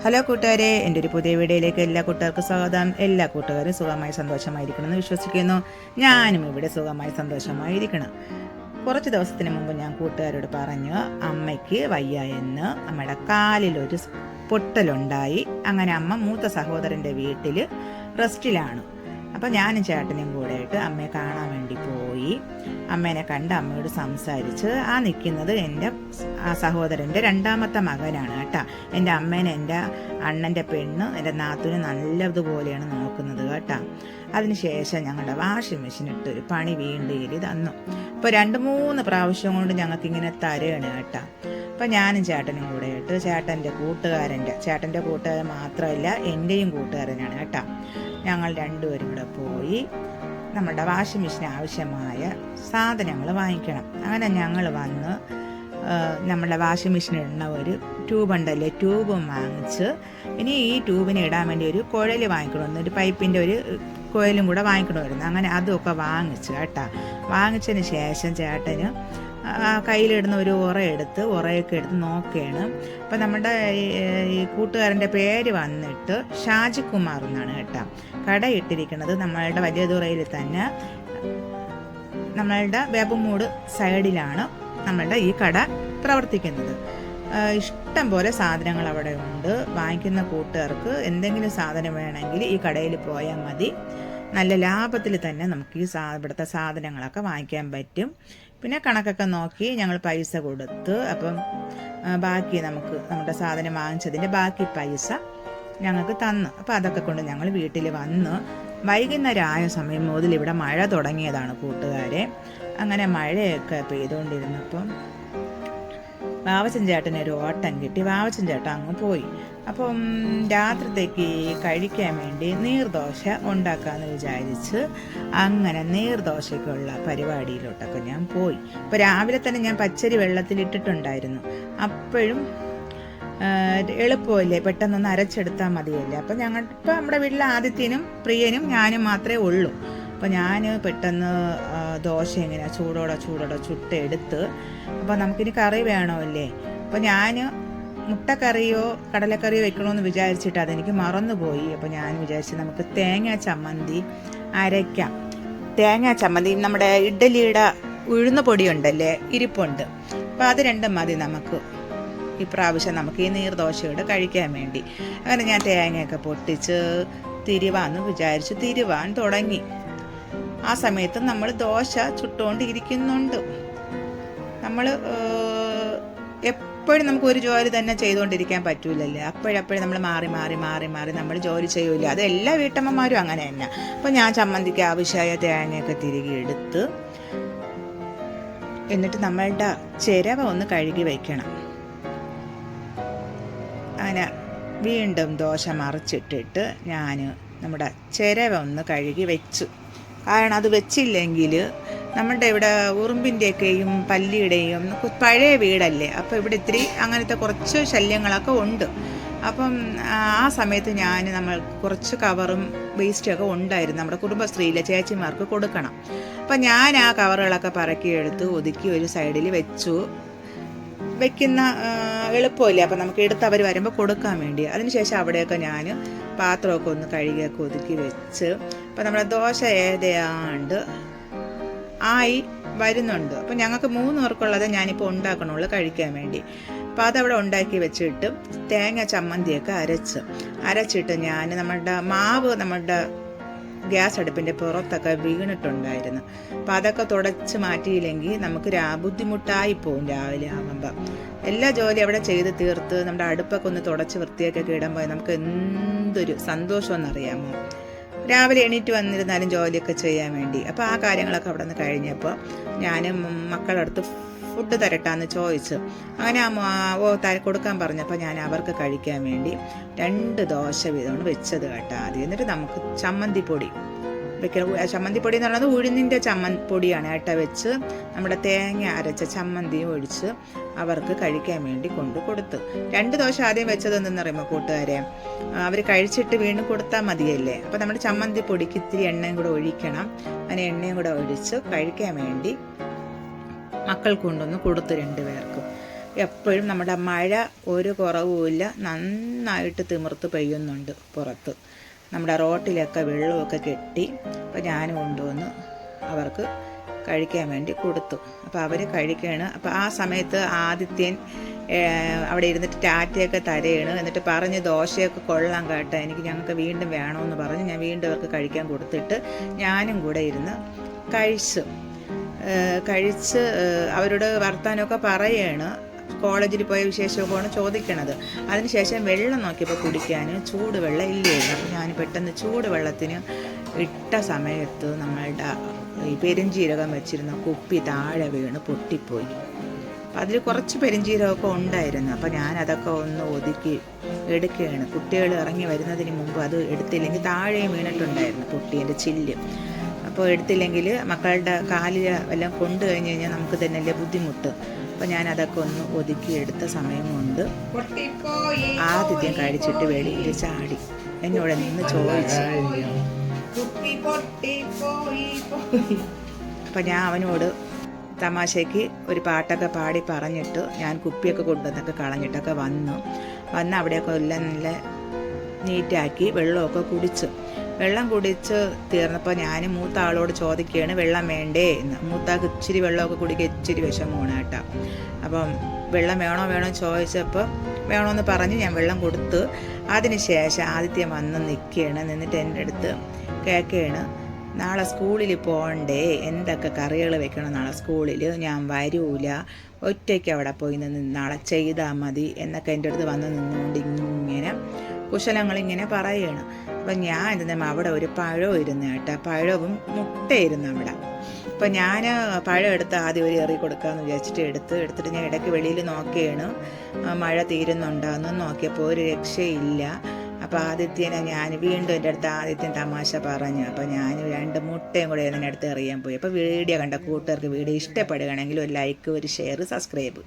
Hello കൂട്ടുകാരെ, എൻ്റെ ഒരു പുതിയ വീഡിയോയിലേക്ക് എല്ലാ കൂട്ടുകാർക്കും സ്വാഗതം. എല്ലാ കൂട്ടുകാരും സുഖമായി സന്തോഷമായിരിക്കണമെന്ന് വിശ്വസിക്കുന്നു. ഞാനും ഇവിടെ സുഖമായി സന്തോഷമായിരിക്കണം. കുറച്ച് ദിവസത്തിന് മുമ്പ് ഞാൻ കൂട്ടുകാരോട് പറഞ്ഞു അമ്മയ്ക്ക് വയ്യായെന്ന്. അമ്മയുടെ കാലിലൊരു പൊട്ടലുണ്ടായി. അങ്ങനെ അമ്മ മൂത്ത സഹോദരൻ്റെ വീട്ടിൽ റെസ്റ്റിലാണ്. അപ്പോൾ ഞാനും ചേട്ടനും കൂടെ ആയിട്ട് അമ്മയെ കാണാൻ വേണ്ടി പോയി. അമ്മേനെ കണ്ട് അമ്മയോട് സംസാരിച്ച് നിൽക്കുന്നത് എൻ്റെ സഹോദരൻ്റെ രണ്ടാമത്തെ മകനാണ് കേട്ടോ. എൻ്റെ അമ്മേനെ എൻ്റെ അണ്ണൻ്റെ പെണ്ണ് എൻ്റെ നാത്തൂന് നല്ലതുപോലെയാണ് നോക്കുന്നത് കേട്ടോ. അതിനുശേഷം ഞങ്ങളുടെ വാഷിംഗ് മെഷീൻ ഇട്ടൊരു പണി വീണ്ടും തന്നു. ഇപ്പോൾ 2-3 പ്രാവശ്യം കൊണ്ട് ഞങ്ങൾക്കിങ്ങനെ തരയാണ് കേട്ടോ. അപ്പം ഞാനും ചേട്ടനും കൂടെ ആയിട്ട് ചേട്ടൻ്റെ കൂട്ടുകാരൻ മാത്രമല്ല എൻ്റെയും കൂട്ടുകാരനാണ് കേട്ടോ. ഞങ്ങൾ രണ്ടുപേരും കൂടെ പോയി നമ്മുടെ വാഷിംഗ് മെഷീന് ആവശ്യമായ സാധനങ്ങൾ വാങ്ങിക്കണം. അങ്ങനെ ഞങ്ങൾ വന്ന് നമ്മുടെ വാഷിംഗ് മെഷീൻ ഇടുന്ന ഒരു ട്യൂബുണ്ടല്ലേ, ട്യൂബും വാങ്ങിച്ച് ഇനി ഈ ട്യൂബിന് ഇടാൻ വേണ്ടി ഒരു കുഴൽ വാങ്ങിക്കണമെന്ന്, ഒരു പൈപ്പിൻ്റെ ഒരു കുഴലും കൂടെ വാങ്ങിക്കണമായിരുന്നു. അങ്ങനെ അതൊക്കെ വാങ്ങിച്ചു കേട്ടോ. വാങ്ങിച്ചതിന് ശേഷം ചേട്ടന് കയ്യിലിടുന്ന ഒരു ഉറയൊക്കെ എടുത്ത് നോക്കുകയാണ്. അപ്പം നമ്മുടെ ഈ കൂട്ടുകാരൻ്റെ പേര് വന്നിട്ട് ഷാജികുമാർ എന്നാണ് കേട്ടോ. കട ഇട്ടിരിക്കുന്നത് നമ്മളുടെ വലിയതുറയിൽ തന്നെ, നമ്മളുടെ വേപ്പമൂട് സൈഡിലാണ് നമ്മളുടെ ഈ കട പ്രവർത്തിക്കുന്നത്. ഇഷ്ടം പോലെ സാധനങ്ങൾ അവിടെ ഉണ്ട്. വാങ്ങിക്കുന്ന കൂട്ടുകാർക്ക് എന്തെങ്കിലും സാധനം വേണമെങ്കിൽ ഈ കടയിൽ പോയാൽ മതി. നല്ല ലാഭത്തിൽ തന്നെ നമുക്ക് ഇവിടുത്തെ സാധനങ്ങളൊക്കെ വാങ്ങിക്കാൻ പറ്റും. പിന്നെ കണക്കൊക്കെ നോക്കി ഞങ്ങൾ പൈസ കൊടുത്ത്, അപ്പം ബാക്കി നമ്മുടെ സാധനം വാങ്ങിച്ചതിൻ്റെ ബാക്കി പൈസ ഞങ്ങൾക്ക് തന്നു. അപ്പോൾ അതൊക്കെ കൊണ്ട് ഞങ്ങൾ വീട്ടിൽ വന്ന് വൈകുന്നേരമായ സമയം മുതൽ ഇവിടെ മഴ തുടങ്ങിയതാണ് കൂട്ടുകാരെ. അങ്ങനെ മഴയൊക്കെ പെയ്തുകൊണ്ടിരുന്നപ്പം വാവച്ചൻ ചേട്ടന് ഒരു ഓട്ടം കിട്ടി. വാവച്ചൻ ചേട്ടൻ അങ്ങ് പോയി. അപ്പം രാത്രിത്തേക്ക് കഴിക്കാൻ വേണ്ടി നീർദോശ ഉണ്ടാക്കാമെന്ന് വിചാരിച്ച് അങ്ങനെ നീർദോശയ്ക്കുള്ള പരിപാടിയിലോട്ടൊക്കെ ഞാൻ പോയി. ഇപ്പോൾ രാവിലെ തന്നെ ഞാൻ പച്ചരി വെള്ളത്തിലിട്ടിട്ടുണ്ടായിരുന്നു. അപ്പോഴും എളുപ്പമല്ലേ, പെട്ടെന്നൊന്ന് അരച്ചെടുത്താൽ മതിയല്ലേ. അപ്പം ഇപ്പം നമ്മുടെ വീട്ടിൽ ആദിത്യനും പ്രിയനും ഞാനും മാത്രമേ ഉള്ളൂ. അപ്പോൾ ഞാൻ പെട്ടെന്ന് ദോശ ഇങ്ങനെ ചൂടോടെ ചുട്ടെടുത്ത്, അപ്പോൾ നമുക്കിനി കറി വേണമല്ലേ. അപ്പോൾ ഞാൻ മുട്ടക്കറിയോ കടലക്കറിയോ വെക്കണമെന്ന് വിചാരിച്ചിട്ട് അതെനിക്ക് മറന്നുപോയി. അപ്പോൾ ഞാൻ വിചാരിച്ച് നമുക്ക് തേങ്ങാ ചമ്മന്തി അരയ്ക്കാം. തേങ്ങാ ചമ്മന്തി നമ്മുടെ ഇഡ്ഡലിയുടെ ഉഴുന്ന പൊടിയുണ്ടല്ലേ, ഇരിപ്പുണ്ട്. അപ്പോൾ അത് രണ്ടും മതി നമുക്ക് ഇപ്രാവശ്യം നമുക്ക് ഈ നീർദോശയോട് കഴിക്കാൻ വേണ്ടി. അങ്ങനെ ഞാൻ തേങ്ങയൊക്കെ പൊട്ടിച്ച് തിരുവാന്ന് വിചാരിച്ച് തിരുവാൻ തുടങ്ങി. ആ സമയത്ത് നമ്മൾ ദോശ ചുട്ടുകൊണ്ടിരിക്കുന്നുണ്ട്. നമ്മൾ എപ്പോഴും നമുക്ക് ഒരു ജോലി തന്നെ ചെയ്തുകൊണ്ടിരിക്കാൻ പറ്റൂലല്ലേ. അപ്പോഴപ്പോഴും നമ്മൾ മാറി നമ്മൾ ജോലി ചെയ്യൂല. അത് എല്ലാ വീട്ടമ്മമാരും അങ്ങനെ തന്നെ. അപ്പോൾ ഞാൻ ചമ്മന്തിക്ക് ആവശ്യമായ തേങ്ങയൊക്കെ തിരികെ എടുത്ത്, എന്നിട്ട് നമ്മളുടെ ചിരവ ഒന്ന് കഴുകി വയ്ക്കണം. അങ്ങനെ വീണ്ടും ദോശ മറിച്ചിട്ടിട്ട് ഞാൻ നമ്മുടെ ചിരവ ഒന്ന് കഴുകി വെച്ചു. കാരണം അത് വെച്ചില്ലെങ്കിൽ നമ്മുടെ ഇവിടെ ഉറുമ്പിൻ്റെയൊക്കെയും പല്ലിയുടെയും പഴയ വീടല്ലേ, അപ്പോൾ ഇവിടെ ഇത്തിരി അങ്ങനത്തെ കുറച്ച് ശല്യങ്ങളൊക്കെ ഉണ്ട്. അപ്പം ആ സമയത്ത് നമ്മൾ കുറച്ച് കവറും വേസ്റ്റൊക്കെ ഉണ്ടായിരുന്നു, നമ്മുടെ കുടുംബശ്രീയിലെ ചേച്ചിമാർക്ക് കൊടുക്കണം. അപ്പം ഞാൻ ആ കവറുകളൊക്കെ പറക്കിയെടുത്ത് ഒതുക്കി ഒരു സൈഡിൽ വെക്കുന്ന എളുപ്പമില്ല. അപ്പം നമുക്ക് എടുത്ത് അവർ വരുമ്പോൾ കൊടുക്കാൻ വേണ്ടി. അതിനുശേഷം അവിടെയൊക്കെ ഞാൻ പാത്രമൊക്കെ ഒന്ന് കഴുകിയൊക്കെ ഒതുക്കി വെച്ച്, അപ്പം നമ്മുടെ ദോശ ഏതാണ്ട് ആയി വരുന്നുണ്ട്. അപ്പം ഞങ്ങൾക്ക് 3 പേർക്കുള്ളത് ഞാനിപ്പോൾ ഉണ്ടാക്കണുള്ളൂ കഴിക്കാൻ വേണ്ടി. അപ്പോൾ അതവിടെ ഉണ്ടാക്കി വെച്ചിട്ട് തേങ്ങ ചമ്മന്തിയൊക്കെ അരച്ചിട്ട് ഞാൻ നമ്മളുടെ ഗ്യാസ് അടുപ്പിൻ്റെ പുറത്തൊക്കെ വീണിട്ടുണ്ടായിരുന്നു. അപ്പോൾ അതൊക്കെ തുടച്ച് മാറ്റിയില്ലെങ്കിൽ നമുക്ക് ബുദ്ധിമുട്ടായി പോകും. രാവിലെ ആകുമ്പോൾ എല്ലാ ജോലി അവിടെ ചെയ്ത് തീർത്ത് നമ്മുടെ അടുപ്പൊക്കെ ഒന്ന് തുടച്ച് വൃത്തിയാക്കി ഇടുമ്പോൾ നമുക്ക് എന്തൊരു സന്തോഷമെന്നറിയാമോ. രാവിലെ എണീറ്റ് വന്നിരുന്നാലും ജോലിയൊക്കെ ചെയ്യാൻ വേണ്ടി. അപ്പോൾ ആ കാര്യങ്ങളൊക്കെ അവിടെ നിന്ന് കഴിഞ്ഞപ്പോൾ ഞാൻ മക്കളുടെ അടുത്ത് ഫുഡ് തരട്ടാന്ന് ചോദിച്ചു. അങ്ങനെ കൊടുക്കാൻ പറഞ്ഞപ്പോൾ ഞാൻ അവർക്ക് കഴിക്കാൻ വേണ്ടി 2 ദോശ വീതമാണ് വെച്ചത് കേട്ടോ ആദ്യം. എന്നിട്ട് നമുക്ക് ചമ്മന്തിപ്പൊടി ചമ്മന്തിപ്പൊടി എന്ന് പറയുന്നത് ഉഴുന്നിൻ്റെ പൊടിയാണ് കേട്ടോ വെച്ച് നമ്മുടെ തേങ്ങ അരച്ച ചമ്മന്തിയും ഒഴിച്ച് അവർക്ക് കഴിക്കാൻ വേണ്ടി കൊടുത്തു. 2 ദോശ ആദ്യം വെച്ചത് എന്തെന്ന് പറയുമ്പോൾ കൂട്ടുകാരെ, അവർ കഴിച്ചിട്ട് വീണ്ടും കൊടുത്താൽ മതിയല്ലേ. അപ്പോൾ നമ്മുടെ ചമ്മന്തിപ്പൊടിക്ക് ഇത്തിരി എണ്ണയും കൂടെ ഒഴിക്കണം. അങ്ങനെ എണ്ണയും കൂടെ ഒഴിച്ച് കഴിക്കാൻ വേണ്ടി മക്കൾക്ക് കൊണ്ടൊന്ന് കൊടുത്തു 2 പേർക്കും. എപ്പോഴും നമ്മുടെ മഴ ഒരു കുറവുമില്ല, നന്നായിട്ട് തിമിർത്ത് പെയ്യുന്നുണ്ട് പുറത്ത്. നമ്മുടെ റോട്ടിലൊക്കെ വെള്ളമൊക്കെ കെട്ടി. അപ്പോൾ ഞാൻ കൊണ്ടുവന്ന് അവർക്ക് കഴിക്കാൻ വേണ്ടി കൊടുത്തു. അപ്പോൾ അവർ കഴിക്കുകയാണ്. അപ്പോൾ ആ സമയത്ത് ആദിത്യൻ അവിടെ ഇരുന്നിട്ട് ടാറ്റയൊക്കെ തരയാണ്. എന്നിട്ട് പറഞ്ഞ് ദോശയൊക്കെ കൊള്ളാൻ കേട്ടോ, ഞങ്ങൾക്ക് വീണ്ടും വേണമെന്ന് പറഞ്ഞ് ഞാൻ വീണ്ടും അവർക്ക് കഴിക്കാൻ കൊടുത്തിട്ട് ഞാനും കൂടെ ഇരുന്ന് കഴിച്ച് അവരോട് വർത്താനമൊക്കെ പറയുകയാണ്. കോളേജിൽ പോയ വിശേഷമൊക്കെയാണ് ചോദിക്കണത്. അതിനുശേഷം വെള്ളം നോക്കിയപ്പോൾ കുടിക്കാൻ ചൂടുവെള്ളം ഇല്ലായിരുന്നു. അപ്പോൾ ഞാൻ പെട്ടെന്ന് ചൂടുവെള്ളത്തിന് ഇട്ട സമയത്ത് നമ്മളുടെ ഈ പെരുംജീരകം വെച്ചിരുന്ന കുപ്പി താഴെ വീണ് പൊട്ടിപ്പോയി. അതിൽ കുറച്ച് പെരുംജീരകമൊക്കെ ഉണ്ടായിരുന്നു. അപ്പോൾ ഞാൻ അതൊക്കെ ഒന്ന് ഒതുക്കി എടുക്കുകയാണ്. കുട്ടികൾ ഇറങ്ങി വരുന്നതിന് മുമ്പ് അത് എടുത്തില്ലെങ്കിൽ താഴെയും വീണിട്ടുണ്ടായിരുന്നു പൊട്ടിയതിൻ്റെ ചില്ല്. അപ്പോൾ എടുത്തില്ലെങ്കിൽ മക്കളുടെ കാലിൽ എല്ലാം കൊണ്ടു കഴിഞ്ഞ് കഴിഞ്ഞാൽ നമുക്ക് തന്നെയല്ലേ ബുദ്ധിമുട്ട്. അപ്പോൾ ഞാൻ അതൊക്കെ ഒന്ന് ഒതുക്കിയെടുത്ത സമയം കൊണ്ട് ആദിത്യം കഴിച്ചിട്ട് വെളിയിൽ ചാടി എന്നോട് നിന്ന് ചോദിച്ചു. അപ്പം ഞാൻ അവനോട് തമാശയ്ക്ക് ഒരു പാട്ടൊക്കെ പാടി പറഞ്ഞിട്ട് ഞാൻ കുപ്പിയൊക്കെ കൊണ്ടുവന്നൊക്കെ കളഞ്ഞിട്ടൊക്കെ വന്ന് അവിടെയൊക്കെ എല്ലാം നല്ല നീറ്റാക്കി വെള്ളമൊക്കെ വെള്ളം കുടിച്ച് തീർന്നപ്പോൾ ഞാൻ മൂത്ത ആളോട് ചോദിക്കുകയാണ് വെള്ളം വേണ്ടേ എന്ന്. മൂത്താൾക്ക് ഇച്ചിരി വെള്ളമൊക്കെ കുടിക്കുക ഇച്ചിരി വിഷമമാണ് കേട്ടോ. അപ്പം വെള്ളം വേണോ ചോദിച്ചപ്പോൾ വേണമെന്ന് പറഞ്ഞ് ഞാൻ വെള്ളം കൊടുത്തു. അതിനുശേഷം ആദിത്യം വന്ന് നിന്നിട്ട് എൻ്റെ അടുത്ത് കേൾക്കുകയാണ്, നാളെ സ്കൂളിൽ പോകണ്ടേ, എന്തൊക്കെ കറികൾ വെക്കണം നാളെ സ്കൂളിൽ, ഞാൻ വരൂല, ഒറ്റയ്ക്ക് അവിടെ പോയി നിന്ന് നാളെ ചെയ്താൽ മതി എന്നൊക്കെ എൻ്റെ അടുത്ത് വന്ന് നിന്നുകൊണ്ട് ഇങ്ങനെ കുശലങ്ങളിങ്ങനെ പറയുകയാണ്. അപ്പം ഞാൻ ഇരുന്ന അവിടെ ഒരു പഴം ഇരുന്ന് കേട്ടോ, പഴവും മുട്ടയിരുന്നു അവിടെ. അപ്പം ഞാൻ പഴം എടുത്ത് ആദ്യം ഒരു എറി കൊടുക്കാമെന്ന് വിചാരിച്ചിട്ട് എടുത്തിട്ട് ഞാൻ ഇടയ്ക്ക് വെളിയിൽ നോക്കുകയാണ് മഴ തീരുന്നുണ്ടോയെന്ന്. നോക്കിയപ്പോൾ ഒരു രക്ഷയില്ല. അപ്പോൾ ആദിത്യനെ ഞാൻ വീണ്ടും എൻ്റെ അടുത്ത് ആദിത്യൻ തമാശ പറഞ്ഞു. അപ്പോൾ ഞാൻ 2 മുട്ടയും കൂടെ അതിൻ്റെ അടുത്ത് എറിയാൻ പോയി. അപ്പോൾ വീഡിയോ കണ്ട കൂട്ടുകാർക്ക് വീഡിയോ ഇഷ്ടപ്പെടുകയാണെങ്കിൽ ഒരു ലൈക്ക്, ഒരു ഷെയർ, സബ്സ്ക്രൈബ്.